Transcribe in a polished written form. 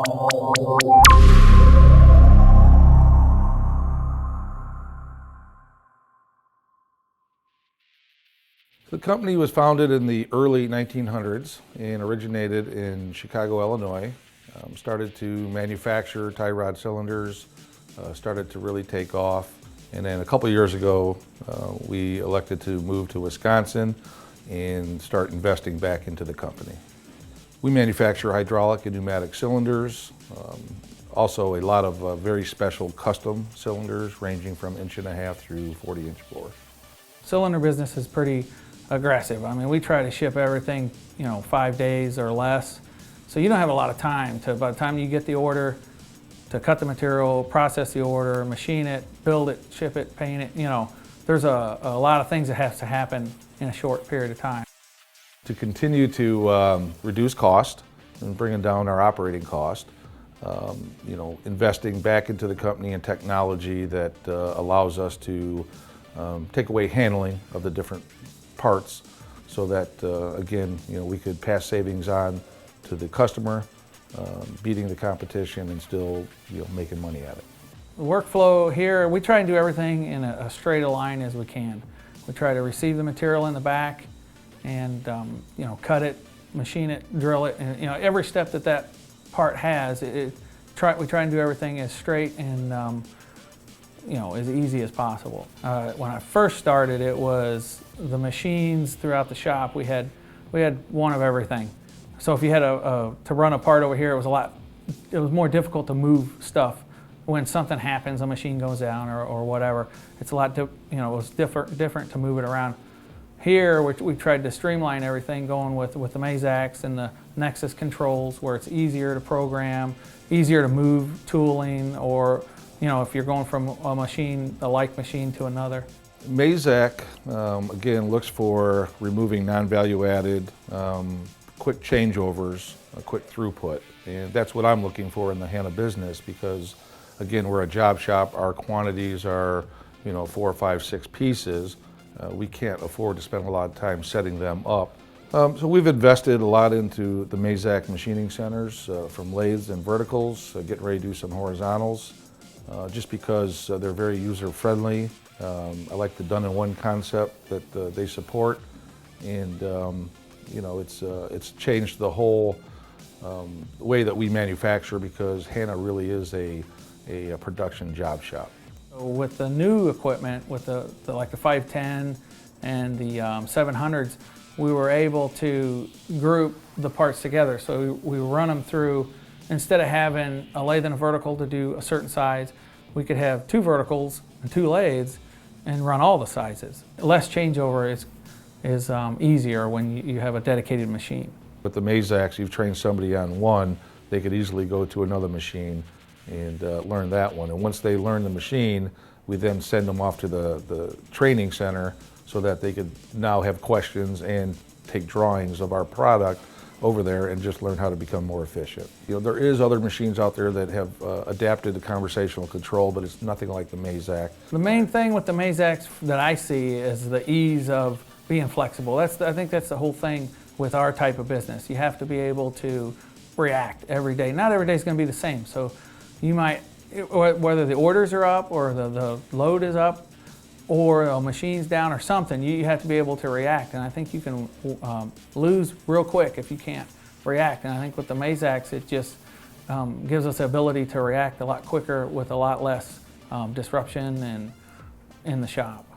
The company was founded in the early 1900s and originated in Chicago, Illinois. Started to manufacture tie rod cylinders, started to really take off. And then a couple of years ago, we elected to move to Wisconsin and start investing back into the company. We manufacture hydraulic and pneumatic cylinders, also a lot of very special custom cylinders ranging from 1.5" through 40-inch bore. Cylinder business is pretty aggressive. I mean, we try to ship everything, 5 days or less. So you don't have a lot of time by the time you get the order, to cut the material, process the order, machine it, build it, ship it, paint it. There's a lot of things that have to happen in a short period of time. To continue to reduce cost and bringing down our operating cost, investing back into the company and technology that allows us to take away handling of the different parts so that, again, we could pass savings on to the customer, beating the competition and still, making money at it. The workflow here, we try and do everything in a straight line as we can. We try to receive the material in the back and, cut it, machine it, drill it, and, every step that part has, we try and do everything as straight and, as easy as possible. When I first started, it was the machines throughout the shop. We had one of everything. So if you had to run a part over here, it was more difficult to move stuff. When something happens, a machine goes down or whatever, it's a lot, it was different to move it around. Here, we tried to streamline everything, going with the Mazaks and the Nexus controls, where it's easier to program, easier to move tooling, or if you're going from a like machine to another. Mazak, again, looks for removing non-value added, quick changeovers, a quick throughput. And that's what I'm looking for in the Hanna business because, again, we're a job shop. Our quantities are, 4, 5, 6 pieces. We can't afford to spend a lot of time setting them up. So we've invested a lot into the Mazak machining centers, from lathes and verticals, getting ready to do some horizontals, just because they're very user-friendly. I like the done-in-one concept that they support, and it's changed the whole way that we manufacture because Hanna really is a production job shop. With the new equipment, with the 510 and the 700s, we were able to group the parts together. So we run them through, instead of having a lathe and a vertical to do a certain size, we could have 2 verticals and 2 lathes and run all the sizes. Less changeover is easier when you have a dedicated machine. With the Mazaks, you've trained somebody on one, they could easily go to another machine and learn that one. And once they learn the machine, we then send them off to the training center so that they could now have questions and take drawings of our product over there and just learn how to become more efficient. There is other machines out there that have adapted to conversational control, but it's nothing like the Mazak. The main thing with the Mazaks that I see is the ease of being flexible. I think that's the whole thing with our type of business. You have to be able to react every day. Not every day is going to be the same. So you might, whether the orders are up or the load is up or a machine's down or something, you have to be able to react. And I think you can lose real quick if you can't react. And I think with the Mazaks, it just gives us the ability to react a lot quicker with a lot less disruption in the shop.